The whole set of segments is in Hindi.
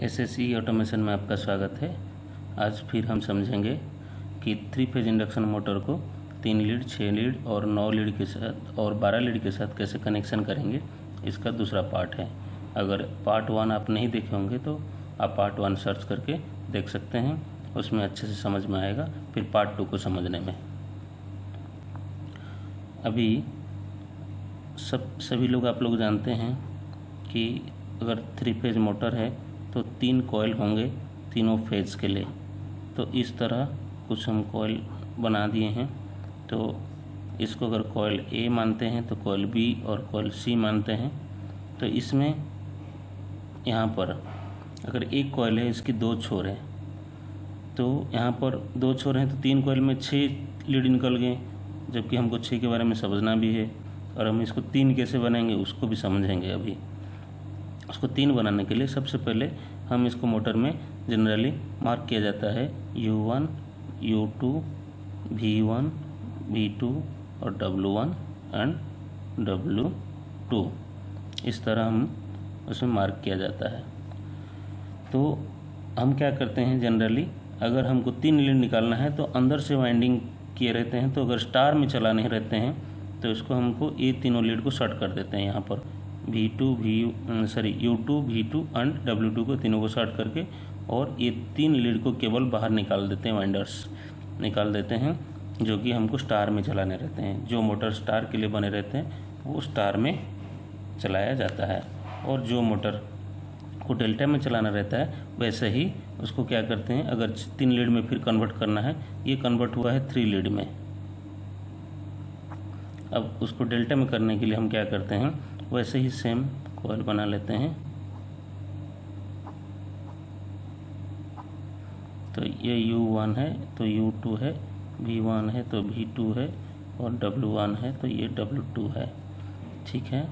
एसएससी ऑटोमेशन में आपका स्वागत है। आज फिर हम समझेंगे कि 3 फेज इंडक्शन मोटर को 3 लीड, 6 लीड और 9 लीड के साथ और 12 लीड के साथ कैसे कनेक्शन करेंगे, इसका दूसरा पार्ट है। अगर पार्ट 1 आप नहीं देखे होंगे तो आप पार्ट 1 सर्च करके देख सकते हैं, उसमें अच्छे से समझ में आएगा फिर पार्ट 2 को समझने में। अभी सभी लोग आप लोग जानते हैं कि अगर 3 फेज मोटर है तो 3 कॉइल होंगे तीनों फेज के लिए। तो इस तरह कुछ हम कॉइल बना दिए हैं। तो इसको अगर कॉइल ए मानते हैं तो कॉइल बी और कॉइल सी मानते हैं। तो इसमें यहाँ पर अगर एक कॉइल है, इसकी 2 छोर हैं, तो यहाँ पर 2 छोर हैं तो 3 कॉइल में 6 लीड निकल गए, जबकि हमको 6 के बारे में समझना भी है और हम इसको 3 कैसे बनाएंगे उसको भी समझेंगे। अभी उसको 3 बनाने के लिए सबसे पहले हम इसको मोटर में जनरली मार्क किया जाता है U1, U2, V1, V2 और W1 एंड W2। इस तरह हम उसमें मार्क किया जाता है। तो हम क्या करते हैं, जनरली अगर हमको 3 लीड निकालना है तो अंदर से वाइंडिंग किए रहते हैं। तो अगर स्टार में चलाने रहते हैं तो इसको हमको ये तीनों लीड को शॉर्ट कर देते हैं। यहाँ पर U2, V2 एंड W2 को तीनों को शॉर्ट करके और ये 3 लीड को केवल बाहर निकाल देते हैं, वाइंडर्स निकाल देते हैं, जो कि हमको स्टार में चलाने रहते हैं। जो मोटर स्टार के लिए बने रहते हैं वो स्टार में चलाया जाता है, और जो मोटर को डेल्टा में चलाना रहता है वैसे ही उसको क्या करते हैं, अगर 3 लीड में फिर कन्वर्ट करना है, ये कन्वर्ट हुआ है 3 लीड में। अब उसको डेल्टा में करने के लिए हम क्या करते हैं, वैसे ही सेम कॉइल बना लेते हैं। तो ये U1 है तो U2 है, V1 है तो V2 है और W1 है तो ये W2 है। ठीक है।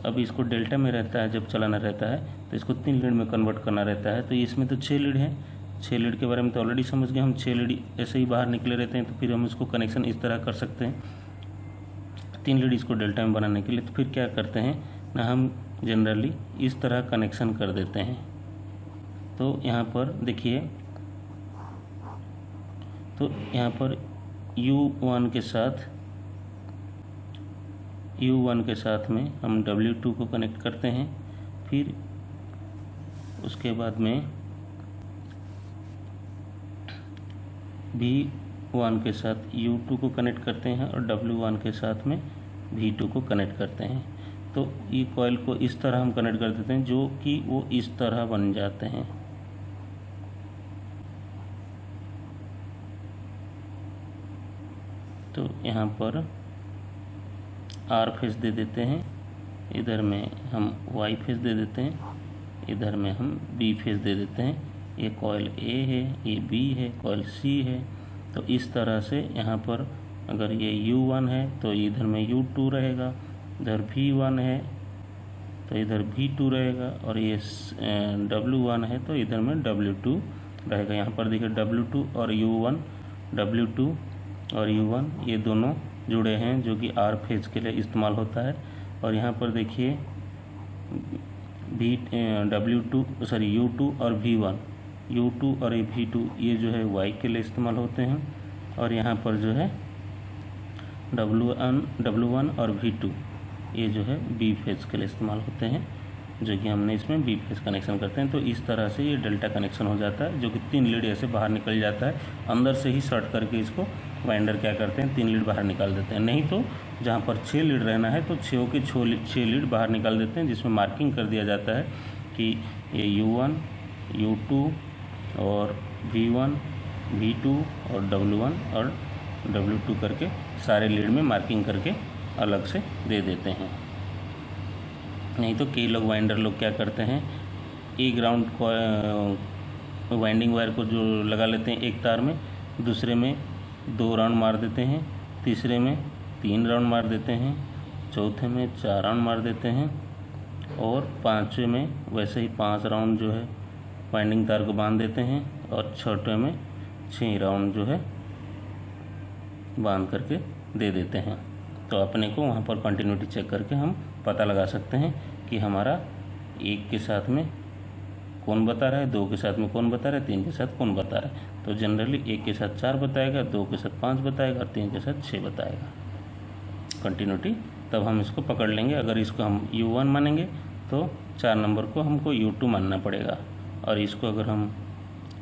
अब इसको डेल्टा में रहता है, जब चलाना रहता है तो इसको 3 लीड में कन्वर्ट करना रहता है। तो इसमें तो 6 लीड हैं, 6 लीड के बारे में तो ऑलरेडी समझ गए हम। 6 लीड ऐसे ही बाहर निकले रहते हैं, तो फिर हम इसको कनेक्शन इस तरह कर सकते हैं 3 लीड इसको डेल्टा में बनाने के लिए। तो फिर क्या करते हैं ना, हम जनरली इस तरह कनेक्शन कर देते हैं। तो यहाँ पर देखिए, तो यहाँ पर U1 के साथ में हम W2 को कनेक्ट करते हैं। फिर उसके बाद में V1 के साथ U2 को कनेक्ट करते हैं और W1 के साथ में V2 को कनेक्ट करते हैं। तो ये कॉइल को इस तरह हम कनेक्ट कर देते हैं, जो कि वो इस तरह बन जाते हैं। तो यहाँ पर R फेज दे देते हैं, इधर में हम Y फेज दे देते हैं, इधर में हम B फेज दे देते हैं। ये कॉइल A है, ये B है, कॉइल C है। तो इस तरह से यहाँ पर अगर ये U1 है तो इधर में U2 रहेगा, इधर V1 है तो इधर V2 रहेगा, और ये W1 है तो इधर में W2 रहेगा। यहाँ पर देखिए W2 और U1, W2 और U1 ये दोनों जुड़े हैं, जो कि R फेज के लिए इस्तेमाल होता है। और यहाँ पर देखिए U2 और V1, U2 और V2 ये जो है Y के लिए इस्तेमाल होते हैं। और यहाँ पर जो है W1 और V2 ये जो है B फेज के लिए इस्तेमाल होते हैं, जो कि हमने इसमें B फेज कनेक्शन करते हैं। तो इस तरह से ये डेल्टा कनेक्शन हो जाता है, जो कि 3 लीड ऐसे बाहर निकल जाता है। अंदर से ही शॉर्ट करके इसको वाइंडर क्या करते हैं, 3 लीड बाहर निकाल देते हैं। नहीं तो जहाँ पर 6 लीड रहना है तो 6 के 6 लीड बाहर निकाल देते हैं, जिसमें मार्किंग कर दिया जाता है कि ये U1, U2 और V1, V2 और W1 और W2 करके सारे लीड में मार्किंग करके अलग से दे देते हैं। नहीं तो कई लोग वाइंडर लोग क्या करते हैं, एक राउंड वाइंडिंग वायर को जो लगा लेते हैं एक तार में, दूसरे में 2 राउंड मार देते हैं, तीसरे में 3 राउंड मार देते हैं, चौथे में 4 राउंड मार देते हैं, और 5वें में वैसे ही 5 राउंड जो है वाइंडिंग तार को बांध देते हैं, और 6वें में 6 राउंड जो है बांध करके दे देते हैं। तो अपने को वहाँ पर कंटिन्यूटी चेक करके हम पता लगा सकते हैं कि हमारा एक के साथ में कौन बता रहा है, 2 के साथ में कौन बता रहा है, 3 के साथ कौन बता रहा है। तो जनरली 1 के साथ 4 बताएगा, 2 के साथ 5 बताएगा और 3 के साथ 6 बताएगा कंटिन्यूटी। तब हम इसको पकड़ लेंगे। अगर इसको हम U1 मानेंगे तो 4 नंबर को हमको U2 मानना पड़ेगा, और इसको अगर हम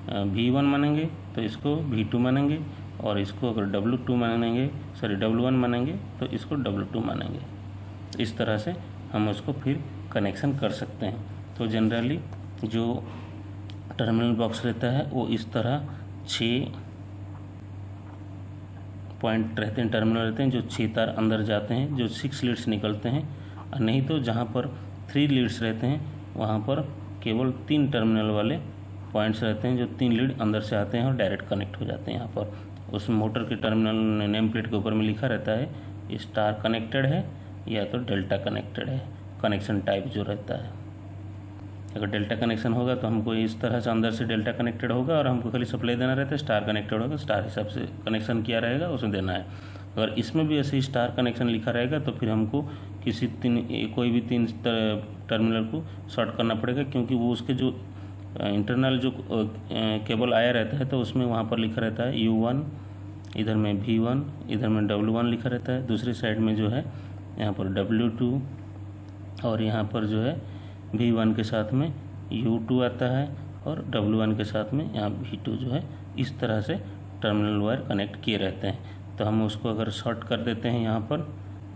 V1 मानेंगे तो इसको V2 मानेंगे, और इसको अगर W1 मानेंगे तो इसको W2 मानेंगे। इस तरह से हम उसको फिर कनेक्शन कर सकते हैं। तो जनरली जो टर्मिनल बॉक्स रहता है वो इस तरह 6 पॉइंट रहते हैं, टर्मिनल रहते हैं, जो 6 तार अंदर जाते हैं, जो 6 लीड्स निकलते हैं। और नहीं तो जहाँ पर 3 लीड्स रहते हैं वहाँ पर केवल 3 टर्मिनल वाले पॉइंट्स रहते हैं, जो 3 लीड अंदर से आते हैं और डायरेक्ट कनेक्ट हो जाते हैं। यहाँ पर उस मोटर के टर्मिनल नेम प्लेट के ऊपर में लिखा रहता है स्टार कनेक्टेड है या तो डेल्टा कनेक्टेड है, कनेक्शन टाइप जो रहता है। अगर डेल्टा कनेक्शन होगा तो हमको इस तरह से अंदर से डेल्टा कनेक्टेड होगा और हमको खाली सप्लाई देना रहता है। स्टार कनेक्टेड होगा, स्टार हिसाब से कनेक्शन किया रहेगा, उसमें देना है। अगर इसमें भी ऐसे ही स्टार कनेक्शन लिखा रहेगा तो फिर हमको कोई भी 3 टर्मिनल को शॉर्ट करना पड़ेगा, क्योंकि वो उसके जो इंटरनल जो केबल आया रहता है तो उसमें वहाँ पर लिखा रहता है U1, इधर में V1, इधर में W1 लिखा रहता है। दूसरी साइड में जो है यहाँ पर W2, और यहाँ पर जो है V1 के साथ में U2 आता है, और W1 के साथ में यहाँ V2 जो है। इस तरह से टर्मिनल वायर कनेक्ट किए रहते हैं। तो हम उसको अगर शॉर्ट कर देते हैं यहाँ पर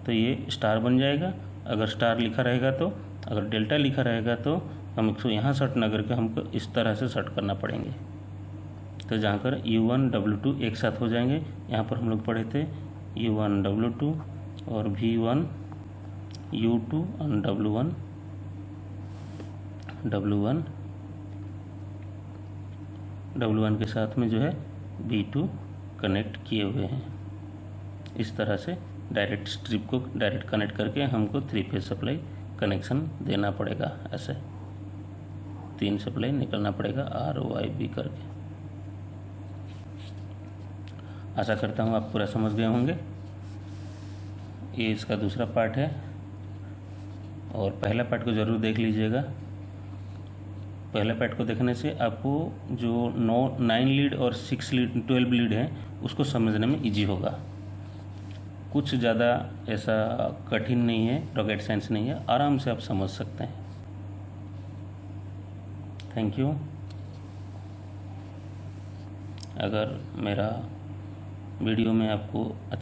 तो ये स्टार बन जाएगा। अगर स्टार लिखा रहेगा तो, अगर डेल्टा लिखा रहेगा तो हम इसको यहाँ शॉर्ट ना करके हमको इस तरह से शॉर्ट करना पड़ेंगे। तो जहाँ पर U1 W2 एक साथ हो जाएंगे। यहाँ पर हम लोग पढ़े थे U1 W2 और V1 U2 और W1 के साथ में जो है V2 कनेक्ट किए हुए हैं। इस तरह से डायरेक्ट स्ट्रिप को डायरेक्ट कनेक्ट करके हमको 3 फेज सप्लाई कनेक्शन देना पड़ेगा। ऐसे 3 सप्लाई निकलना पड़ेगा ROIB करके। आशा करता हूँ आप पूरा समझ गए होंगे। ये इसका दूसरा पार्ट है, और पहला पार्ट को ज़रूर देख लीजिएगा। पहले पार्ट को देखने से आपको जो 9 लीड और 12 लीड है उसको समझने में इजी होगा। कुछ ज़्यादा ऐसा कठिन नहीं है, रॉकेट साइंस नहीं है, आराम से आप समझ सकते हैं। Thank you. अगर मेरा वीडियो में आपको अच्छा